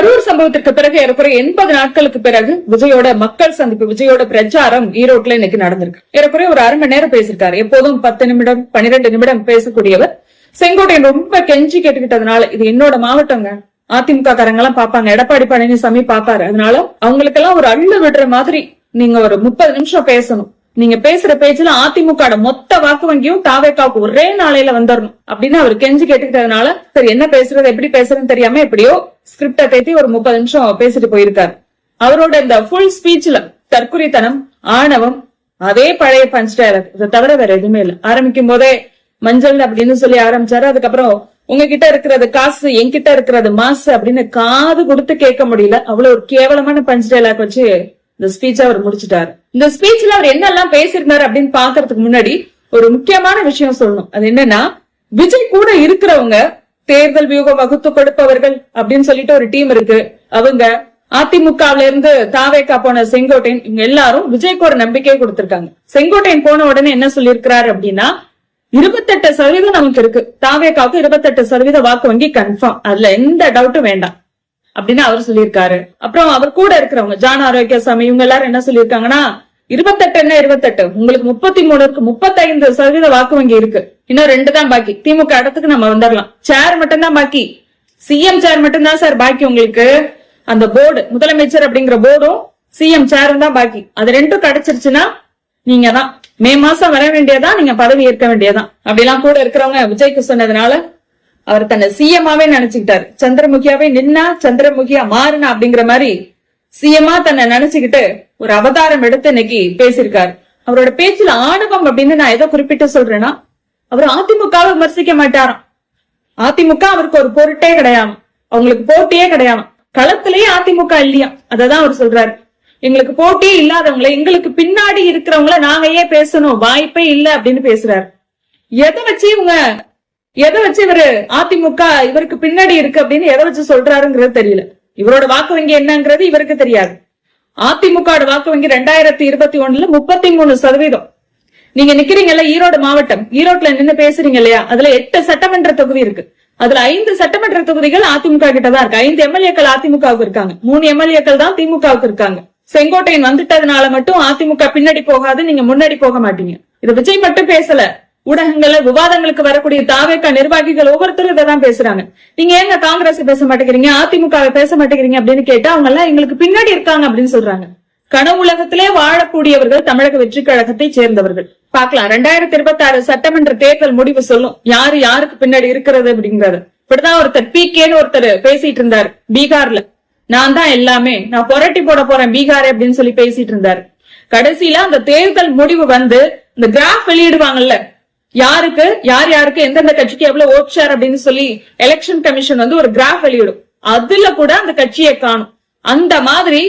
கரூர் சம்பவத்திற்கு பிறகு ஏறக்குறைய 80 நாட்களுக்கு பிறகு விஜயோட மக்கள் சந்திப்பு, விஜயோட பிரச்சாரம் ஈரோட்ல இன்னைக்கு நடந்திருக்கு. ஏறக்குறைய ஒரு அரை மணி நேரம் பேசிருக்காரு. எப்போதும் 10 நிமிடம் 12 நிமிடம் பேசக்கூடியவர் செங்கோட்டையன் ரொம்ப கெஞ்சி கேட்டுக்கிட்டதுனால, இது என்னோட மாவட்டங்க, அதிமுக காரங்க எல்லாம் பாப்பாங்க, எடப்பாடி பழனிசாமி பாப்பாரு, அதனால அவங்களுக்கெல்லாம் ஒரு அள்ளு விடுற மாதிரி நீங்க ஒரு 30 நிமிஷம் பேசணும். நீங்க பேசுற பேச்சுல அதிமுக மொத்த வாக்கு வங்கியும் தாவேக்காவுக்கு ஒரே நாளையில வந்துடணும் அப்படின்னு அவர் கெஞ்சி கேட்டுக்கிட்டதுனால, சரி என்ன பேசுறது எப்படி பேசுறதுன்னு தெரியாம எப்படியோ ஸ்கிரிப்ட தேத்தி ஒரு 30 நிமிஷம் பேசிட்டு போயிருக்காரு. அவரோட இந்த ஃபுல் ஸ்பீச்ல தற்குறித்தனம், ஆணவம், அதே பழைய பஞ்ச் டயலாக், இதை தவிர வேற எதுவுமே இல்ல. ஆரம்பிக்கும் போதே மஞ்சள் அப்படின்னு சொல்லி ஆரம்பிச்சாரு. அதுக்கப்புறம் உங்ககிட்ட இருக்கிறது காசு, என்கிட்ட இருக்கிறது மாசு அப்படின்னு காது கொடுத்து கேட்க முடியல. அவ்வளவு ஒரு கேவலமான பஞ்ச் டயலாக் வச்சு இந்த ஸ்பீச் அவர் முடிச்சுட்டாரு. இந்த ஸ்பீச்ல அவர் என்னெல்லாம் பேசியிருந்தாரு அப்படின்னு பாக்குறதுக்கு முன்னாடி ஒரு முக்கியமான விஷயம் சொல்லணும். அது என்னன்னா, விஜய் கூட இருக்கிறவங்க தேர்தல் வியூகம் வகுத்து கொடுப்பவர்கள் அப்படின்னு சொல்லிட்டு ஒரு டீம் இருக்கு. அவங்க அதிமுகவில இருந்து தாவேக்கா போன செங்கோட்டையன், இவங்க எல்லாரும் விஜய்க்கு ஒரு நம்பிக்கையை கொடுத்திருக்காங்க. செங்கோட்டையன் போன உடனே என்ன சொல்லியிருக்கிறாரு அப்படின்னா, 28% நமக்கு இருக்கு, தாவேக்காவுக்கு 28% வாக்கு வங்கி கன்ஃபார்ம், அதுல எந்த டவுட்டும் வேண்டாம் அப்படின்னு அவர் சொல்லியிருக்காரு. அப்புறம் அவர் கூட இருக்கிறவங்க ஜான் ஆரோக்கியசாமி இவங்க எல்லாரும் என்ன சொல்லியிருக்காங்கன்னா, 28 என்ன 28, உங்களுக்கு 33 இருக்கு, 35% வாக்கு வங்கி இருக்கு, இன்னும் 2 தான் பாக்கி, திமுக இடத்துக்கு நம்ம வந்துடலாம், சேர் மட்டும் தான் பாக்கி, சிஎம் சேர் மட்டும் தான் சார் பாக்கி, உங்களுக்கு அந்த போர்டு முதலமைச்சர் அப்படிங்கிற போர்டும் சிஎம் சேரும் தான் பாக்கி, அது 2 கிடைச்சிருச்சுன்னா நீங்க தான் மே மாசம் வர வேண்டியதான், நீங்க பதவி ஏற்க வேண்டியதான் அப்படிலாம் கூட இருக்கிறவங்க விஜய்க்கு சொன்னதுனால அவர் தன்னை சிஎம்மாவே நினைச்சுக்கிட்டாரு. சந்திரமுகியாவே நின்னா சந்திரமுகியா மாறினா அப்படிங்கிற மாதிரி சிஎம்மா தன்னை நினைச்சுக்கிட்டு ஒரு அவதாரம் எடுத்து இன்னைக்கு பேசியிருக்காரு. அவரோட பேச்சுல ஆணவம் அப்படின்னு நான் எதை குறிப்பிட்டு சொல்றேன்னா, அவர் அதிமுகவை விமர்சிக்க மாட்டாராம். அதிமுக அவருக்கு ஒரு பொருட்டே கிடையாது, அவங்களுக்கு போட்டியே கிடையாது, களத்திலேயே அதிமுக இல்லையா, அததான் அவர் சொல்றாரு. எங்களுக்கு போட்டியே இல்லாதவங்கள, எங்களுக்கு பின்னாடி இருக்கிறவங்கள நாங்க ஏன் பேசணும், வாய்ப்பே இல்ல அப்படின்னு பேசுறாரு. எதை வச்சு இவரு அதிமுக இவருக்கு பின்னாடி இருக்கு அப்படின்னு எதை வச்சு சொல்றாருங்கிறது தெரியல. இவரோட வாக்கு வங்கி என்னங்கிறது இவருக்கு தெரியாது. அதிமுக வாக்கு வங்கி 2021 33%. நீங்க நிக்கிறீங்கல்ல ஈரோடு மாவட்டம், ஈரோட்ல நின்னு பேசுறீங்க இல்லையா, அதுல 8 சட்டமன்ற தொகுதி இருக்கு. அதுல 5 சட்டமன்ற தொகுதிகள் அதிமுக கிட்டதான் இருக்கு. 5 எம்எல்ஏக்கள் அதிமுகவுக்கு இருக்காங்க, 3 எம்எல்ஏக்கள் தான் திமுகவுக்கு இருக்காங்க. செங்கோட்டையன் வந்துட்டதுனால மட்டும் அதிமுக பின்னாடி போகாது, நீங்க முன்னாடி போக மாட்டீங்க. இது விஜய் மட்டும் பேசல, ஊடகங்கள்ல விவாதங்களுக்கு வரக்கூடிய தாவேக்கா நிர்வாகிகள் ஒவ்வொருத்தரும் இதான் பேசுறாங்க. நீங்க ஏங்க காங்கிரஸ் பேச மாட்டேங்கிறீங்க, அதிமுகவை பேச மாட்டேங்கிறீங்க அப்படின்னு கேட்டா அவங்க எல்லாம் எங்களுக்கு பின்னாடி இருக்காங்க அப்படின்னு சொல்றாங்க. கனவு உலகத்திலே வாழக்கூடியவர்கள் தமிழக வெற்றி கழகத்தை சேர்ந்தவர்கள். பாக்கலாம், 2026 சட்டமன்ற தேர்தல் முடிவு சொல்லும் யாரு யாருக்கு பின்னாடி இருக்கிறது அப்படிங்கறது. இப்படிதான் ஒருத்தர் பிகேன்னு ஒருத்தர் பேசிட்டு இருந்தாரு பீகார்ல, நான் தான் எல்லாமே, நான் புரட்டி போட போறேன் பீகாரே அப்படின்னு சொல்லி பேசிட்டு இருந்தாரு. கடைசியில அந்த தேர்தல் முடிவு வந்து இந்த கிராஃப் வெளியிடுவாங்கல்ல, யாருக்கு யாருக்கு எந்தெந்த கட்சிக்கு எவ்வளவு ஓட் ஷேர் அப்படின்னு சொல்லி எலெக்ஷன் கமிஷன் வந்து ஒரு கிராஃப் வெளியிடும். அதுல கூட அந்த கட்சியை காணும். அந்த மாதிரி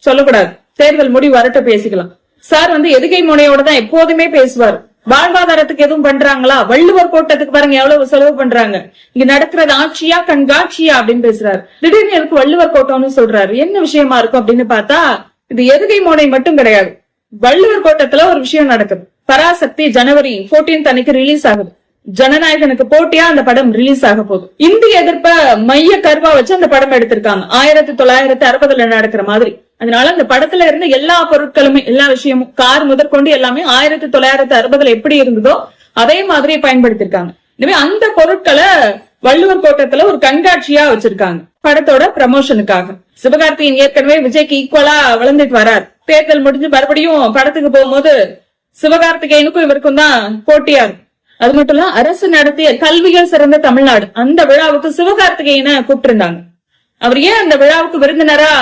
சொல்லக்கூடாது, தேர்தல் முடிவு வரட்ட பேசிக்கலாம். சார் வந்து எதுகை முனையோட தான் எப்போதுமே பேசுவார். வாழ்வாதாரத்துக்கு எதுவும் பண்றாங்களா, வள்ளுவர் கோட்டத்துக்கு பாருங்க எவ்வளவு செலவு பண்றாங்க, இங்க நடக்கிறது ஆட்சியா கண்காட்சியா அப்படின்னு பேசுறாரு. திடீர்னு எதுக்கு வள்ளுவர் கோட்டம்னு சொல்றாரு, என்ன விஷயமா இருக்கும் அப்படின்னு பார்த்தா இது எதுகை மோனை மட்டும் கிடையாது. வள்ளுவர் கோட்டத்துல ஒரு விஷயம் நடக்குது. பராசக்தி January 14 அன்னைக்கு ரிலீஸ் ஆகுது. ஜனநாயகனுக்கு போட்டியா அந்த படம் ரிலீஸ் ஆக போகுது. இந்திய எதிர்ப்ப மைய கருவா வச்சு அந்த படம் எடுத்திருக்காங்க 1960 நடக்கிற மாதிரி. அதனால அந்த படத்துல இருந்த எல்லா பொருட்களுமே, எல்லா விஷயமும், கார் முதற்கொண்டு எல்லாமே 1960 எப்படி இருந்ததோ அதே மாதிரி பயன்படுத்திருக்காங்க. எனவே அந்த பொருட்களை வள்ளுவர் கோட்டத்துல ஒரு கண்காட்சியா வச்சிருக்காங்க படத்தோட ப்ரமோஷனுக்காக. சிவகார்த்திகேயன் ஏற்கனவே விஜய்க்கு ஈக்குவலா வளர்ந்துட்டு வரார். தேர்தல் முடிஞ்சு மறுபடியும் படத்துக்கு போகும்போது சிவகார்த்திகேயனுக்கும் இவருக்கும் தான் போட்டியா இருக்கு. அது மட்டும் இல்ல, அரசு நடத்திய கல்வியில் சிறந்த தமிழ்நாடு அந்த விழாவுக்கு சிவகார்த்திகேயனை கூப்பிட்டு இருந்தாங்க. அவர் ஏன் அந்த விழாவுக்கு விருந்தினரா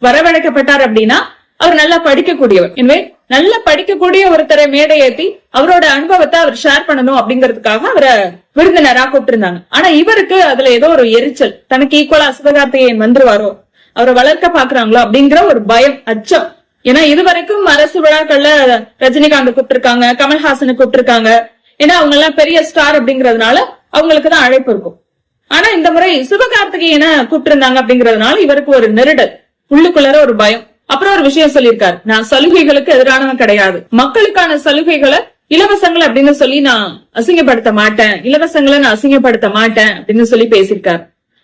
வரவழைக்கப்பட்டார் அப்படின்னா, அவர் நல்லா படிக்கக்கூடியவர். எனவே நல்லா படிக்கக்கூடிய ஒருத்தரை மேடை ஏத்தி அவரோட அனுபவத்தை அவர் ஷேர் பண்ணணும் அப்படிங்கறதுக்காக அவரை விருந்தினரா கூப்பிட்டு இருந்தாங்க. ஆனா இவருக்கு அதுல ஏதோ ஒரு எரிச்சல், தனக்கு ஈக்குவலா சிவகார்த்திகேயன் வந்துருவாரோ, அவரை வளர்க்க பாக்குறாங்களோ அப்படிங்கிற ஒரு பயம், அச்சம். ஏன்னா இதுவரைக்கும் அரசு விழாக்கள்ல ரஜினிகாந்த் கூப்பிட்டு இருக்காங்க, கமல்ஹாசனை கூப்பிட்டு இருக்காங்க. ஏன்னா அவங்க எல்லாம் பெரிய ஸ்டார் அப்படிங்கறதுனால அவங்களுக்குதான் அழைப்பு இருக்கும். ஆனா இந்த முறை சிவகார்த்திகேயனை கூப்பிட்டு இருந்தாங்க அப்படிங்கறதுனால இவருக்கு ஒரு நெருடல், உள்ளுக்குள்ள ஒரு பயம். அப்புறம் ஒரு விஷயம் சொல்லியிருக்காரு, நான் சலுகைகளுக்கு எதிரானவன் கிடையாது, மக்களுக்கான சலுகைகளை இலவசங்கள் அப்படின்னு சொல்லி நான் அசிங்கப்படுத்த மாட்டேன், இலவசங்களை நான் அசிங்கப்படுத்த மாட்டேன் அப்படின்னு சொல்லி பேசியிருக்காரு.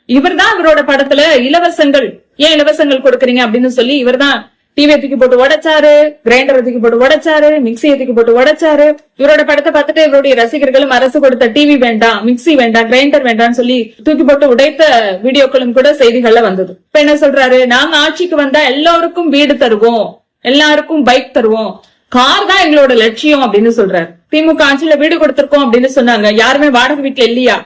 இவர்தான் இவரோட படத்துல இலவசங்கள், ஏன் இலவசங்கள் கொடுக்கறீங்க அப்படின்னு சொல்லி இவர்தான் டிவியை தூக்கி போட்டு உடைச்சாரு, கிரைண்டரை தூக்கி போட்டு உடைச்சாரு, மிக்சியை தூக்கி போட்டு உடைச்சாரு. இவரோட படத்தை பார்த்துட்டு இவருடைய ரசிகர்களும் அரசு கொடுத்த டிவி வேண்டாம், மிக்சி வேண்டாம், கிரைண்டர் வேண்டாம்னு சொல்லி தூக்கி போட்டு உடைத்த வீடியோக்களும் கூட செய்திகள்ல வந்தது. இப்ப என்ன சொல்றாரு, நாங்க ஆட்சிக்கு வந்தா எல்லாருக்கும் வீடு தருவோம், எல்லாருக்கும் பைக் தருவோம், கார் தான் எங்களோட லட்சியம் அப்படின்னு சொல்றாரு. திமுக ஆட்சியில வீடு கொடுத்திருக்கோம் அப்படின்னு சொன்னாங்க. யாருமே வாடகை வீட்டுல இல்லையா,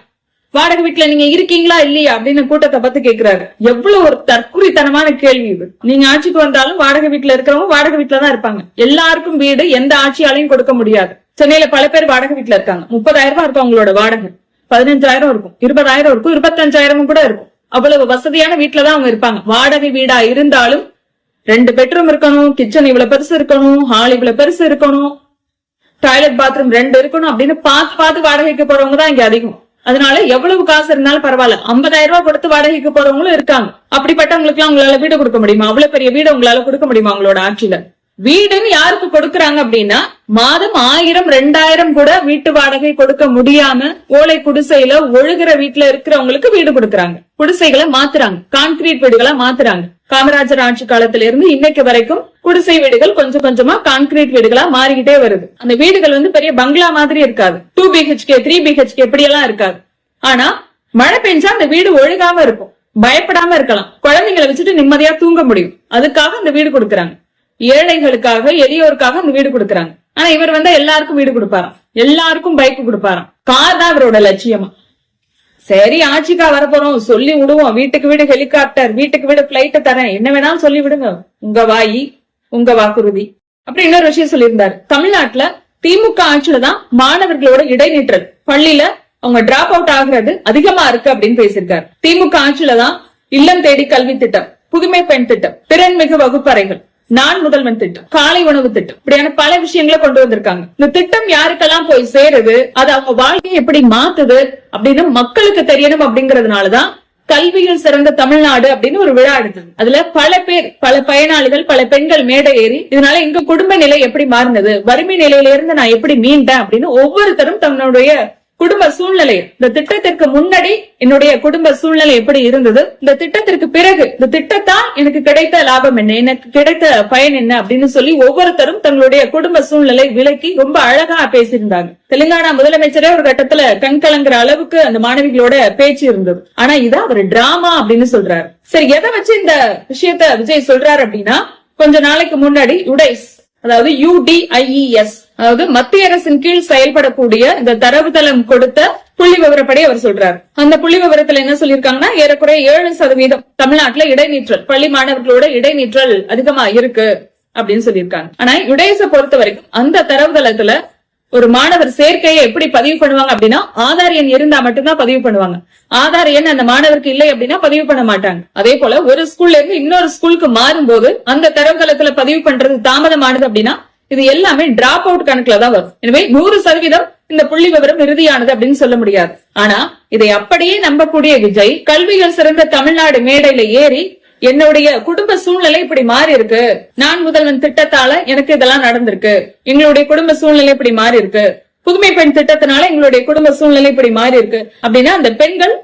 வாடகை வீட்டுல நீங்க இருக்கீங்களா இல்லையா அப்படின்னு கூட்டத்தை பத்தி கேக்குறாரு. எவ்வளவு ஒரு தற்குறித்தனமான கேள்வி இது. நீங்க ஆட்சிக்கு வந்தாலும் வாடகை வீட்டுல இருக்கிறவங்க வாடகை வீட்டுல தான் இருப்பாங்க. எல்லாருக்கும் வீடு எந்த ஆட்சியாலையும் கொடுக்க முடியாது. சென்னையில பல பேர் வாடகை வீட்டுல இருக்காங்க. 30,000 ரூபாய் இருக்கும் அவங்களோட வாடகை, 15,000 இருக்கும், 20,000 இருக்கும், 25,000 கூட இருக்கும். அவ்வளவு வசதியான வீட்டுலதான் அவங்க இருப்பாங்க. வாடகை வீடா இருந்தாலும் 2 பெட்ரூம் இருக்கணும், கிச்சன் இவ்வளவு பெருசு இருக்கணும், ஹால் இவ்வளவு பெருசு இருக்கணும், டாய்லெட் பாத்ரூம் 2 இருக்கணும் அப்படின்னு பார்த்து வாடகைக்கு போறவங்க தான் இங்க அதிகம். அதனால எவ்வளவு காசு இருந்தாலும் பரவாயில்ல, 50,000 ரூபாய் கொடுத்து வாடகைக்கு போறவங்களும் இருக்காங்க. அப்படிப்பட்டவங்களுக்கு எல்லாம் உங்களால வீடு கொடுக்க முடியுமா? அவ்வளவு பெரிய வீடு உங்களால கொடுக்க முடியுமா உங்களோட ஆட்சியில? வீடுன்னு யாருக்கு கொடுக்கறாங்க அப்படின்னா, மாதம் 1000 2000 கூட வீட்டு வாடகை கொடுக்க முடியாம ஓலை குடிசையில ஒழுகிற வீட்டுல இருக்கிறவங்களுக்கு வீடு கொடுக்கறாங்க. குடிசைகளை மாத்துறாங்க, கான்கிரீட் வீடுகளா மாத்துறாங்க. காமராஜர் ஆட்சி காலத்துல இருந்து இன்னைக்கு வரைக்கும் குடிசை வீடுகள் கொஞ்சம் கொஞ்சமா கான்கிரீட் வீடுகளா மாறிக்கிட்டே வருது. அந்த வீடுகள் பெரிய பங்களா மாதிரி இருக்காது, 2 BHK 3 BHK இப்படியெல்லாம் இருக்காது. ஆனா மழை பெஞ்சா அந்த வீடு ஒழுகாம இருக்கும், பயப்படாம இருக்கலாம், குழந்தைங்களை வச்சுட்டு நிம்மதியா தூங்க முடியும். அதுக்காக அந்த வீடு கொடுக்கறாங்க. ஏழைகளுக்காக, எளியோருக்காக அந்த வீடு கொடுக்கறாங்க. ஆனா இவர் எல்லாருக்கும் வீடு கொடுப்பாராம், எல்லாருக்கும் பைக் கொடுப்பாராம், கார் தான் இவரோட லட்சியமா. சரி ஆட்சிக்கா வரப்போறோம், சொல்லி விடுவோம், வீட்டுக்கு வீடு ஹெலிகாப்டர், வீட்டுக்கு வீடு பிளைட் தரேன், என்ன வேணாலும் சொல்லி விடுங்க, உங்க வாயி உங்க வாக்குறுதி. அப்படி இன்னொரு விஷயம் சொல்லியிருந்தாரு. தமிழ்நாட்டுல திமுக ஆட்சியில தான் மாணவர்களோட இடைநிற்றல், பள்ளியில அவங்க டிராப் அவுட் ஆகுறது அதிகமா இருக்கு அப்படின்னு பேசியிருக்காரு. திமுக ஆட்சியில தான் இல்லம் தேடி கல்வி திட்டம், புதுமை பெண் திட்டம், திறன்மிகு வகுப்பறைகள், நான் முதல்வன் திட்டம், காலை உணவு திட்டம், இப்படியான பல விஷயங்களை கொண்டு வந்திருக்காங்க. இந்த திட்டம் யாருக்கெல்லாம் போய் சேருது, அது அவங்க வாழ்க்கையை எப்படி மாத்துது அப்படின்னு மக்களுக்கு தெரியணும். அப்படிங்கறதுனாலதான் கல்வியில் சிறந்த தமிழ்நாடு அப்படின்னு ஒரு விழா எடுத்தது. அதுல பல பேர், பல பயனாளிகள், பல பெண்கள் மேடை ஏறி இதனால எங்க குடும்ப நிலை எப்படி மாறினது, வறுமை நிலையில இருந்து நான் எப்படி மீண்டேன் அப்படின்னு ஒவ்வொருத்தரும் தன்னுடைய குடும்ப சூழ்நிலை, இந்த திட்டத்திற்கு முன்னாடி என்னுடைய குடும்ப சூழ்நிலை எப்படி இருந்தது, இந்த திட்டத்திற்கு பிறகு இந்த திட்டத்தால் எனக்கு கிடைத்த லாபம் என்ன, எனக்கு கிடைத்த பயன் என்ன அப்படின்னு சொல்லி ஒவ்வொருத்தரும் தங்களுடைய குடும்ப சூழ்நிலை விளக்கி ரொம்ப அழகா பேசியிருந்தாங்க. தெலுங்கானா முதலமைச்சரே ஒரு கட்டத்துல கண் கலங்குற அளவுக்கு அந்த மாணவிகளோட பேச்சு இருந்தது. ஆனா இத அவர் டிராமா அப்படின்னு சொல்றாரு. சரி, எதை வச்சு இந்த விஷயத்த விஜய் சொல்றாரு அப்படின்னா, கொஞ்ச நாளைக்கு முன்னாடி யுடைஸ், அதாவது UDIES, அதாவது மத்திய அரசின் கீழ் செயல்படக்கூடிய இந்த தரவுத்தளம் கொடுத்த புள்ளி விவரப்படி அவர் சொல்றாரு. அந்த புள்ளி விவரத்துல என்ன சொல்லிருக்காங்கன்னா, ஏறக்குறைய 7% தமிழ்நாட்டுல இடைநிற்றல், பள்ளி மாணவர்களோட இடைநிற்றல் அதிகமா இருக்கு அப்படின்னு சொல்லியிருக்காங்க. ஆனா யுடைஸ பொறுத்த வரைக்கும் அந்த தரவுத்தளத்துல ஒரு மாணவர் சேர்க்கையை எப்படி பதிவு பண்ணுவாங்க அப்படின்னா, ஆதார் எண் இருந்தா மட்டும்தான் பதிவு பண்ணுவாங்க. ஆதார் எண் அந்த மாணவருக்கு இல்லை அப்படின்னா பதிவு பண்ண மாட்டாங்க. அதே போல ஒரு ஸ்கூல்ல இருந்து இன்னொரு ஸ்கூலுக்கு மாறும் போது அந்த தரவுத்தளத்துல பதிவு பண்றது தாமதமானது அப்படின்னா இது எல்லாமே டிராப் அவுட் கணக்குல தான் வரும். எனவே 100% இந்த புள்ளி விவரம் இறுதியானது அப்படின்னு சொல்ல முடியாது. ஆனா இதை அப்படியே நம்பக்கூடிய விஜய் கல்வியில் சிறந்த தமிழ்நாடு மேடையில ஏறி, என்னுடைய குடும்ப சூழ்நிலை இப்படி மாறி இருக்கு, நான் முதல்வன் திட்டத்தால எனக்கு இதெல்லாம் நடந்திருக்கு, எங்களுடைய குடும்ப சூழ்நிலை இப்படி மாறி இருக்கு, புதுமை பெண் திட்டத்தினால எங்களுடைய குடும்ப சூழ்நிலை இப்படி மாறி இருக்கு அப்படின்னா அந்த பெண்கள்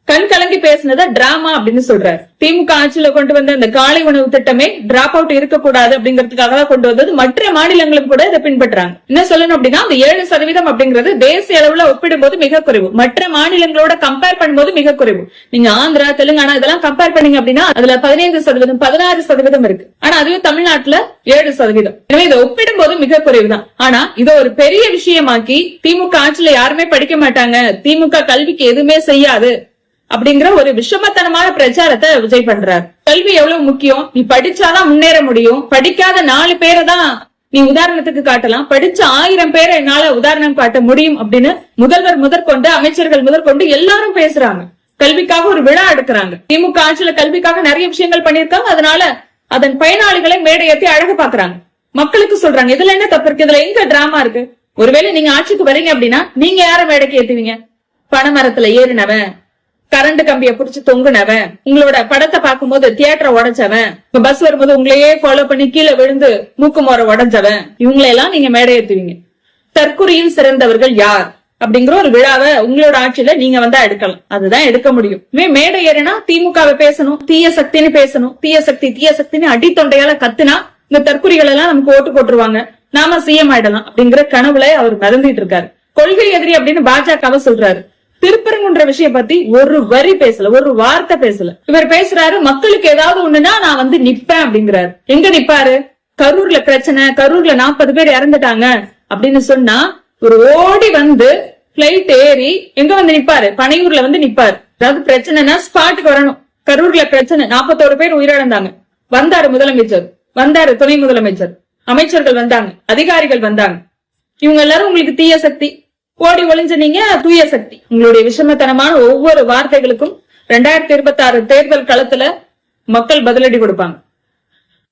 கண் கலங்கி பேசினத டிராமா அப்படின்னு சொல்றாரு. திமுக ஆட்சியில கொண்டு வந்த இந்த காலை உணவு திட்டமே டிராப் அவுட் இருக்கக்கூடாது அப்படிங்கறதுக்காக தான் கொண்டு வந்தது. மற்ற மாநிலங்களும் கூட இதை பின்பற்றாங்க. என்ன சொல்லணும் அப்படின்னா, அந்த 7% அப்படிங்கிறது தேசிய அளவுல ஒப்பிடும்போது மிக குறைவு, மற்ற மாநிலங்களோட கம்பேர் பண்ணும்போது மிக குறைவு. நீங்க ஆந்திரா, தெலுங்கானா இதெல்லாம் கம்பேர் பண்ணீங்க அப்படின்னா அதுல 15%, 16% இருக்கு. ஆனா அதுவே தமிழ்நாட்டுல 7%. எனவே இதை ஒப்பிடும்போது மிக குறைவுதான். ஆனா இதை ஒரு பெரிய விஷயமாக்கி திமுக ஆட்சியில யாருமே படிக்க மாட்டாங்க, திமுக கல்விக்கு எதுவுமே செய்யாது அப்படிங்கிற ஒரு விஷமத்தனமான பிரச்சாரத்தை விஜய் பண்றாரு. கல்வி எவ்வளவு முக்கியம், நீ படிச்சாதான் முன்னேற முடியும், படிக்காத 4 பேரை தான் நீ உதாரணத்துக்கு காட்டலாம், படிச்ச 1000 பேரை என்னால உதாரணம் காட்ட முடியும் அப்படின்னு முதல்வர் முதற்கொண்டு, அமைச்சர்கள் முதற்கொண்டு எல்லாரும் பேசுறாங்க. கல்விக்காக ஒரு விழா எடுக்கிறாங்க. திமுக ஆட்சியில கல்விக்காக நிறைய விஷயங்கள் பண்ணிருக்காங்க. அதனால அதன் பயனாளிகளை மேடையேற்றி அழகு பாக்குறாங்க, மக்களுக்கு சொல்றாங்க. இதுல என்ன தப்பு இருக்கு, இதுல எங்க டிராமா இருக்கு? ஒருவேளை நீங்க ஆட்சிக்கு வரீங்க அப்படின்னா நீங்க யார மேடைக்கு ஏத்துவீங்க? பனைமரத்துல ஏறினவன், கரண்ட் கம்பிய புடிச்சு தொங்குனவன், உங்களோட படத்தை பார்க்கும்போது தியேட்டரை உடைச்சவன், பஸ் வரும்போது உங்களையே ஃபாலோ பண்ணி கீழே விழுந்து மூக்கு மோர உடைஞ்சவன், இவங்களெல்லாம் நீங்க மேடை ஏத்துவீங்க. தற்குறியில் சிறந்தவர்கள் யார்? அப்படிங்கிற ஒரு விழாவை உங்களோட ஆட்சியில நீங்க வந்தா எடுக்கலாம். அதுதான் எடுக்க முடியும். மேடை ஏறினா திமுகவை பேசணும், தீய சக்தின்னு பேசணும், தீய சக்தின்னு அடித்தொண்டையால கத்துனா இந்த தற்குறிகள் எல்லாம் நமக்கு ஓட்டு போட்டுருவாங்க, நாம சிஎம் ஆயிடலாம் அப்படிங்கிற கனவுல அவர் மிதந்துட்டு இருக்காரு. கொள்கை எதிரி அப்படின்னு பாஜகவை சொல்றாரு. திருப்பரங்குன்ற விஷயம் பத்தி ஒரு வரி பேசல, ஒரு வார்த்தை பேசல. இவர் பேசுறாரு மக்களுக்கு ஏதாவது ஒண்ணுன்னா நான் வந்து நிப்பேன் அப்படிங்கிறாரு. எங்க நிப்பாரு? கரூர்ல பிரச்சனை, கரூர்ல 40 பேர் இறந்துட்டாங்க அப்படின்னு சொன்னா ஒரு ஓடி வந்து பிளைட் ஏறி எங்க வந்து நிப்பாரு? பனையூர்ல வந்து நிப்பாரு. அதாவது பிரச்சனைனா ஸ்பாட்டுக்கு வரணும். கரூர்ல பிரச்சனை, 41 பேர் உயிரிழந்தாங்க. வந்தாரு முதலமைச்சர், வந்தாரு துணை முதலமைச்சர், அமைச்சர்கள் வந்தாங்க, அதிகாரிகள் வந்தாங்க. இவங்க எல்லாரும் உங்களுக்கு தீய சக்தி, ஓடி ஒளிஞ்ச நீங்க தூய சக்தி. உங்களுடைய விஷமத்தனமான ஒவ்வொரு வார்த்தைகளுக்கும் 2026 தேர்தல் களத்துல மக்கள் பதிலடி கொடுப்பாங்க.